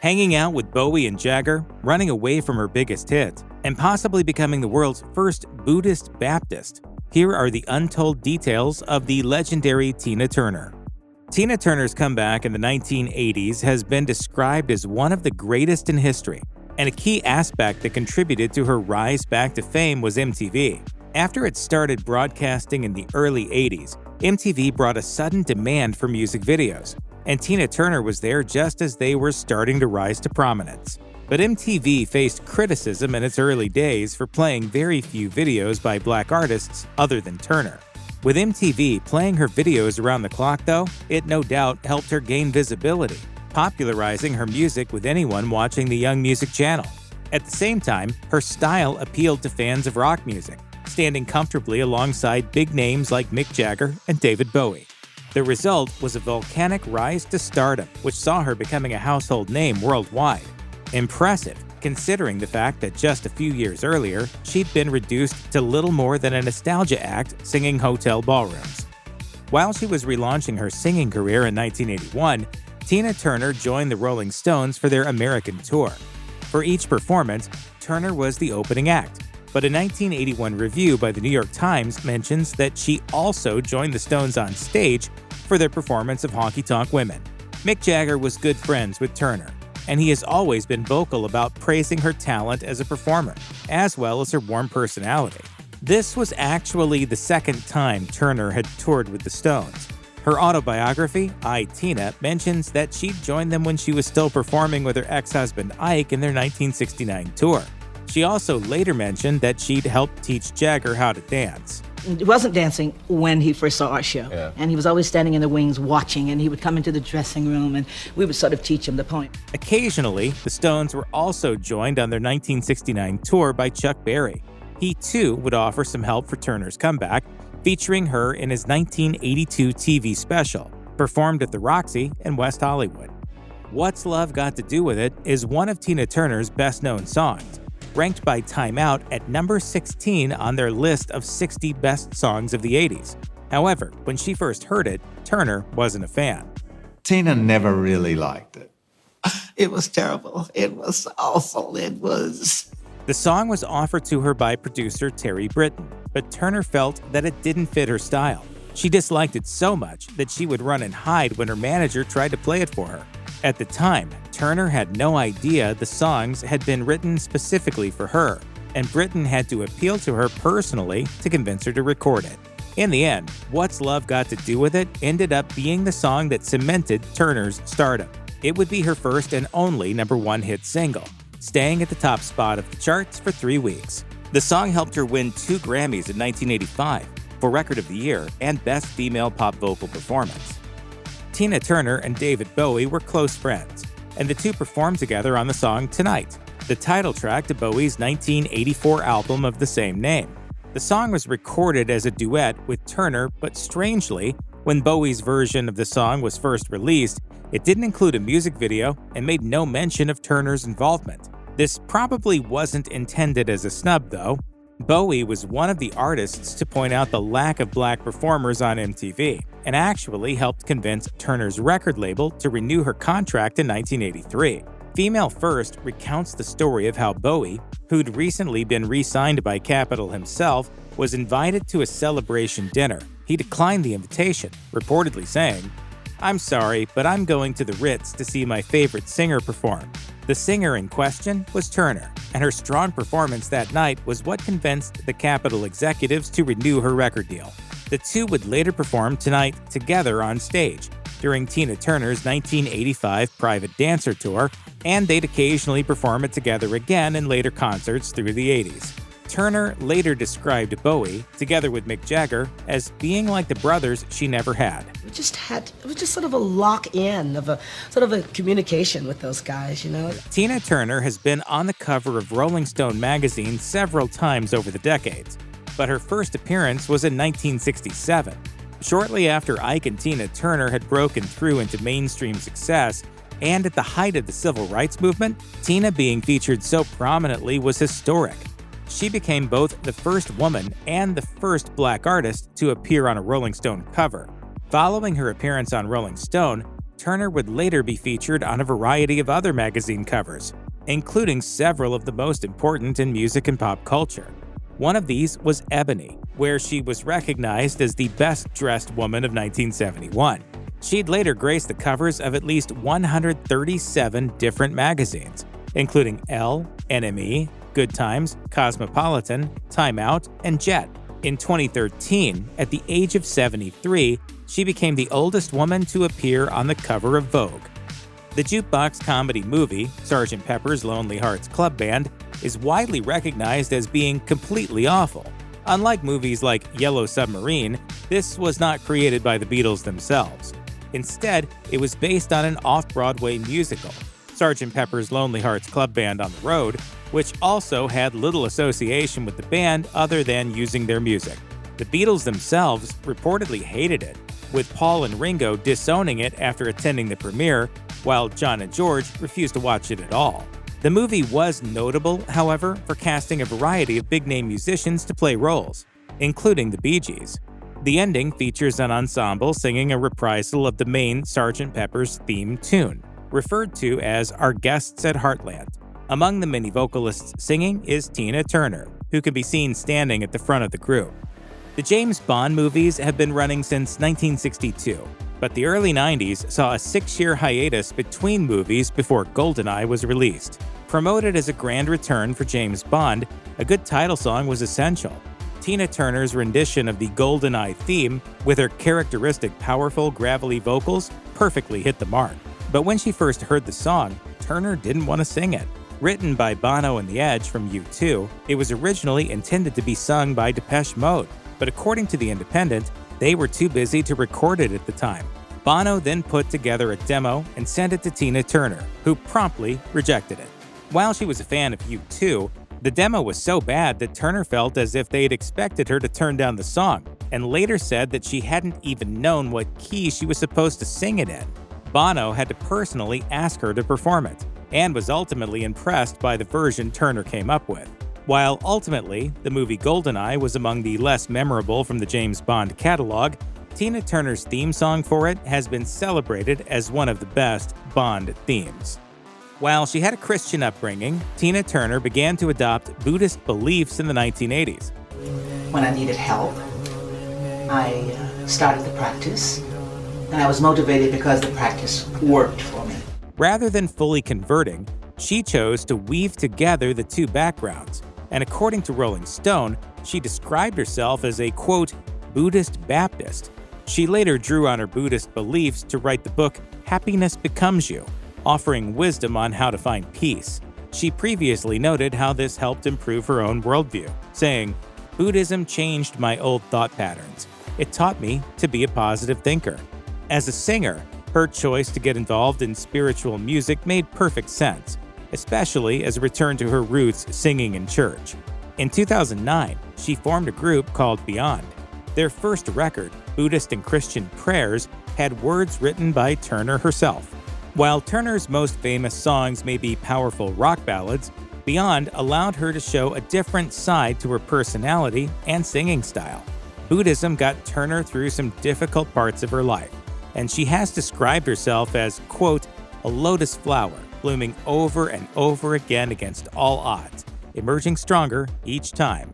hanging out with Bowie and Jagger, running away from her biggest hit, and possibly becoming the world's first Buddhist-Baptist. Here are the untold details of the legendary Tina Turner. Tina Turner's comeback in the 1980s has been described as one of the greatest in history, and a key aspect that contributed to her rise back to fame was MTV. After it started broadcasting in the early 80s, MTV brought a sudden demand for music videos, and Tina Turner was there just as they were starting to rise to prominence. But MTV faced criticism in its early days for playing very few videos by black artists other than Turner. With MTV playing her videos around the clock, though, it no doubt helped her gain visibility, popularizing her music with anyone watching the Young Music channel. At the same time, her style appealed to fans of rock music, standing comfortably alongside big names like Mick Jagger and David Bowie. The result was a volcanic rise to stardom, which saw her becoming a household name worldwide. Impressive, considering the fact that just a few years earlier, she'd been reduced to little more than a nostalgia act singing hotel ballrooms. While she was relaunching her singing career in 1981, Tina Turner joined the Rolling Stones for their American tour. For each performance, Turner was the opening act, but a 1981 review by the New York Times mentions that she also joined the Stones on stage for their performance of Honky Tonk Women. Mick Jagger was good friends with Turner, and he has always been vocal about praising her talent as a performer, as well as her warm personality. This was actually the second time Turner had toured with the Stones. Her autobiography, I, Tina, mentions that she'd joined them when she was still performing with her ex-husband Ike in their 1969 tour. She also later mentioned that she'd helped teach Jagger how to dance. He wasn't dancing when he first saw our show, and he was always standing in the wings watching, and he would come into the dressing room and we would sort of teach him the point. Occasionally, the Stones were also joined on their 1969 tour by Chuck Berry. He too would offer some help for Turner's comeback, featuring her in his 1982 TV special, performed at the Roxy in West Hollywood. What's Love Got to Do With It is one of Tina Turner's best-known songs, ranked by Time Out at number 16 on their list of 60 best songs of the 80s. However, when she first heard it, Turner wasn't a fan. Tina never really liked it. It was terrible. It was awful. It was... The song was offered to her by producer Terry Britton, but Turner felt that it didn't fit her style. She disliked it so much that she would run and hide when her manager tried to play it for her. At the time, Turner had no idea the songs had been written specifically for her, and Britton had to appeal to her personally to convince her to record it. In the end, What's Love Got to Do With It ended up being the song that cemented Turner's stardom. It would be her first and only #1 hit single, staying at the top spot of the charts for 3 weeks. The song helped her win 2 Grammys in 1985 for Record of the Year and Best Female Pop Vocal Performance. Tina Turner and David Bowie were close friends, and the two performed together on the song Tonight, the title track to Bowie's 1984 album of the same name. The song was recorded as a duet with Turner, but strangely, when Bowie's version of the song was first released, it didn't include a music video and made no mention of Turner's involvement. This probably wasn't intended as a snub, though. Bowie was one of the artists to point out the lack of black performers on MTV, and actually helped convince Turner's record label to renew her contract in 1983. Female First recounts the story of how Bowie, who'd recently been re-signed by Capitol himself, was invited to a celebration dinner. He declined the invitation, reportedly saying, "I'm sorry, but I'm going to the Ritz to see my favorite singer perform." The singer in question was Turner, and her strong performance that night was what convinced the Capitol executives to renew her record deal. The two would later perform Tonight together on stage during Tina Turner's 1985 Private Dancer tour, and they'd occasionally perform it together again in later concerts through the 80s. Turner later described Bowie, together with Mick Jagger, as being like the brothers she never had. It was just sort of a lock-in of a sort of a communication with those guys, you know? Tina Turner has been on the cover of Rolling Stone magazine several times over the decades, but her first appearance was in 1967. Shortly after Ike and Tina Turner had broken through into mainstream success, and at the height of the civil rights movement, Tina being featured so prominently was historic. She became both the first woman and the first black artist to appear on a Rolling Stone cover. Following her appearance on Rolling Stone, Turner would later be featured on a variety of other magazine covers, including several of the most important in music and pop culture. One of these was Ebony, where she was recognized as the best-dressed woman of 1971. She'd later graced the covers of at least 137 different magazines, including Elle, NME, Good Times, Cosmopolitan, Time Out, and Jet. In 2013, at the age of 73, she became the oldest woman to appear on the cover of Vogue. The jukebox comedy movie, Sgt. Pepper's Lonely Hearts Club Band, is widely recognized as being completely awful. Unlike movies like Yellow Submarine, this was not created by the Beatles themselves. Instead, it was based on an off-Broadway musical, Sgt. Pepper's Lonely Hearts Club Band on the Road, which also had little association with the band other than using their music. The Beatles themselves reportedly hated it, with Paul and Ringo disowning it after attending the premiere, while John and George refused to watch it at all. The movie was notable, however, for casting a variety of big-name musicians to play roles, including the Bee Gees. The ending features an ensemble singing a reprisal of the main Sgt. Pepper's theme tune, referred to as Our Guests at Heartland. Among the many vocalists singing is Tina Turner, who can be seen standing at the front of the group. The James Bond movies have been running since 1962, but the early 90s saw a 6-year hiatus between movies before Goldeneye was released. Promoted as a grand return for James Bond, a good title song was essential. Tina Turner's rendition of the Goldeneye theme, with her characteristic powerful, gravelly vocals, perfectly hit the mark. But when she first heard the song, Turner didn't want to sing it. Written by Bono and The Edge from U2, it was originally intended to be sung by Depeche Mode, but according to The Independent, they were too busy to record it at the time. Bono then put together a demo and sent it to Tina Turner, who promptly rejected it. While she was a fan of U2, the demo was so bad that Turner felt as if they had expected her to turn down the song, and later said that she hadn't even known what key she was supposed to sing it in. Bono had to personally ask her to perform it, and was ultimately impressed by the version Turner came up with. While ultimately, the movie Goldeneye was among the less memorable from the James Bond catalog, Tina Turner's theme song for it has been celebrated as one of the best Bond themes. While she had a Christian upbringing, Tina Turner began to adopt Buddhist beliefs in the 1980s. When I needed help, I started the practice, and I was motivated because the practice worked for me. Rather than fully converting, she chose to weave together the two backgrounds, and according to Rolling Stone, she described herself as a, quote, Buddhist-Baptist. She later drew on her Buddhist beliefs to write the book Happiness Becomes You, offering wisdom on how to find peace. She previously noted how this helped improve her own worldview, saying, Buddhism changed my old thought patterns. It taught me to be a positive thinker. As a singer, her choice to get involved in spiritual music made perfect sense, especially as a return to her roots singing in church. In 2009, she formed a group called Beyond. Their first record, Buddhist and Christian Prayers, had words written by Turner herself. While Turner's most famous songs may be powerful rock ballads, Beyond allowed her to show a different side to her personality and singing style. Buddhism got Turner through some difficult parts of her life, and she has described herself as, quote, a lotus flower blooming over and over again against all odds, emerging stronger each time.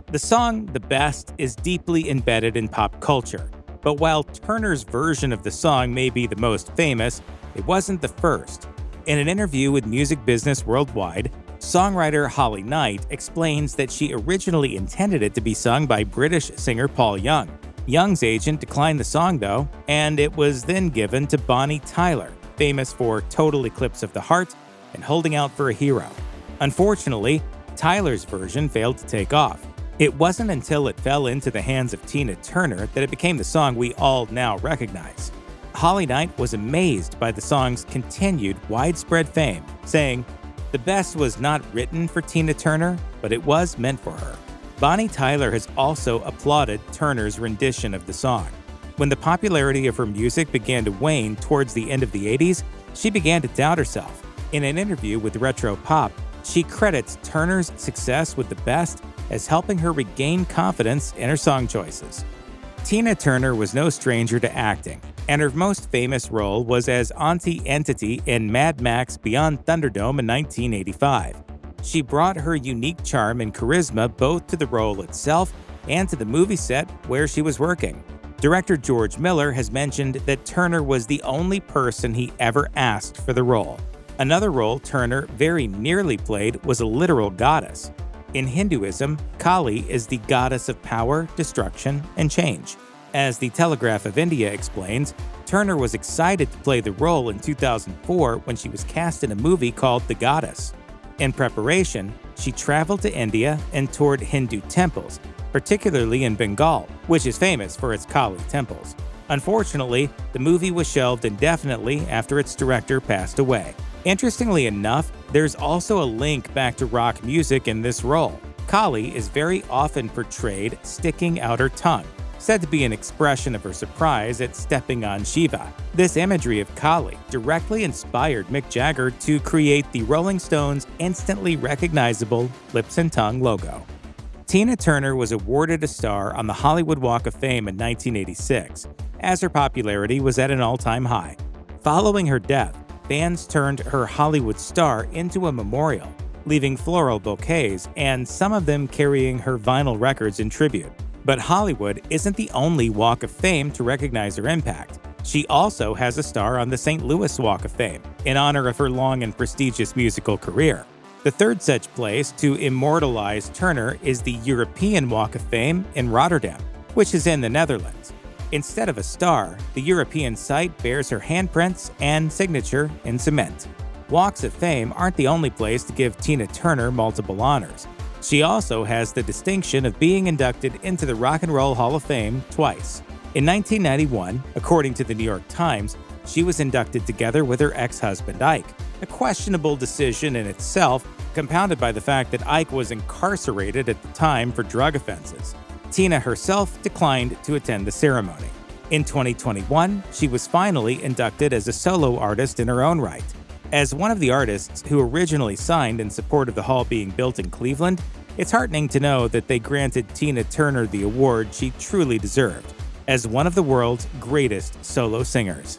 The song The Best is deeply embedded in pop culture, but while Turner's version of the song may be the most famous, it wasn't the first. In an interview with Music Business Worldwide, songwriter Holly Knight explains that she originally intended it to be sung by British singer Paul Young. Young's agent declined the song, though, and it was then given to Bonnie Tyler, famous for Total Eclipse of the Heart and Holding Out for a Hero. Unfortunately, Tyler's version failed to take off. It wasn't until it fell into the hands of Tina Turner that it became the song we all now recognize. Holly Knight was amazed by the song's continued widespread fame, saying, "The Best was not written for Tina Turner, but it was meant for her." Bonnie Tyler has also applauded Turner's rendition of the song. When the popularity of her music began to wane towards the end of the 80s, she began to doubt herself. In an interview with Retro Pop, she credits Turner's success with The Best as helping her regain confidence in her song choices. Tina Turner was no stranger to acting, and her most famous role was as Auntie Entity in Mad Max Beyond Thunderdome in 1985. She brought her unique charm and charisma both to the role itself and to the movie set where she was working. Director George Miller has mentioned that Turner was the only person he ever asked for the role. Another role Turner very nearly played was a literal goddess. In Hinduism, Kali is the goddess of power, destruction, and change. As the Telegraph of India explains, Turner was excited to play the role in 2004 when she was cast in a movie called The Goddess. In preparation, she traveled to India and toured Hindu temples, particularly in Bengal, which is famous for its Kali temples. Unfortunately, the movie was shelved indefinitely after its director passed away. Interestingly enough, there's also a link back to rock music in this role. Kali is very often portrayed sticking out her tongue, said to be an expression of her surprise at stepping on Shiva. This imagery of Kali directly inspired Mick Jagger to create the Rolling Stones' instantly recognizable lips and tongue logo. Tina Turner was awarded a star on the Hollywood Walk of Fame in 1986, as her popularity was at an all-time high. Following her death, fans turned her Hollywood star into a memorial, leaving floral bouquets and some of them carrying her vinyl records in tribute. But Hollywood isn't the only Walk of Fame to recognize her impact. She also has a star on the St. Louis Walk of Fame, in honor of her long and prestigious musical career. The third such place to immortalize Turner is the European Walk of Fame in Rotterdam, which is in the Netherlands. Instead of a star, the European site bears her handprints and signature in cement. Walks of Fame aren't the only place to give Tina Turner multiple honors. She also has the distinction of being inducted into the Rock and Roll Hall of Fame twice. In 1991, according to the New York Times, she was inducted together with her ex-husband Ike, a questionable decision in itself, compounded by the fact that Ike was incarcerated at the time for drug offenses. Tina herself declined to attend the ceremony. In 2021, she was finally inducted as a solo artist in her own right. As one of the artists who originally signed in support of the hall being built in Cleveland, it's heartening to know that they granted Tina Turner the award she truly deserved, as one of the world's greatest solo singers.